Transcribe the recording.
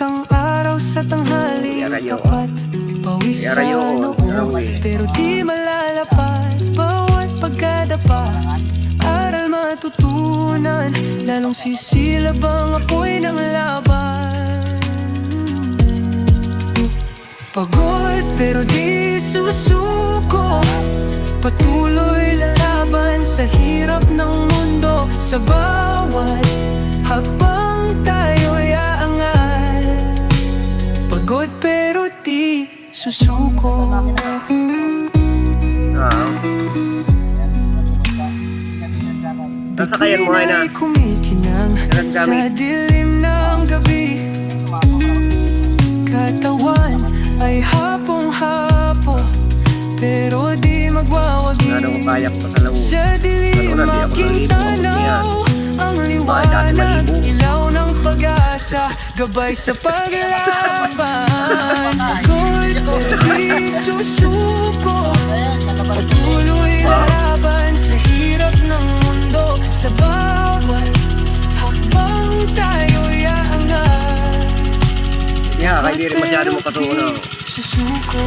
kang araw sa tanghali, tapat pawis sa noo, pero di malalapad bawat pagkadapa. Aral matutunan, lalong sisilab ang apoy ng laban. Pagod pero di susuko, patuloy lalaban sa hirap ng mundo. Sa bawat hakbang tayo'y aangat. Pagod pero di susuko. Sasakayan mo na. Kumikinang sa dilim ng gabi. Katawan ay hapong-hapo, pero di magwawagi. Sa dilim aking tanaw, ang liwanag, ilaw ng pag-asa, gabay sa paglaban. Pagod pero di susuko, patuloy lalaban sa hirap ng mundo. Sa bawat hakbang tayo'y aangat. Kaya di rin masyado makatulong. Susuko.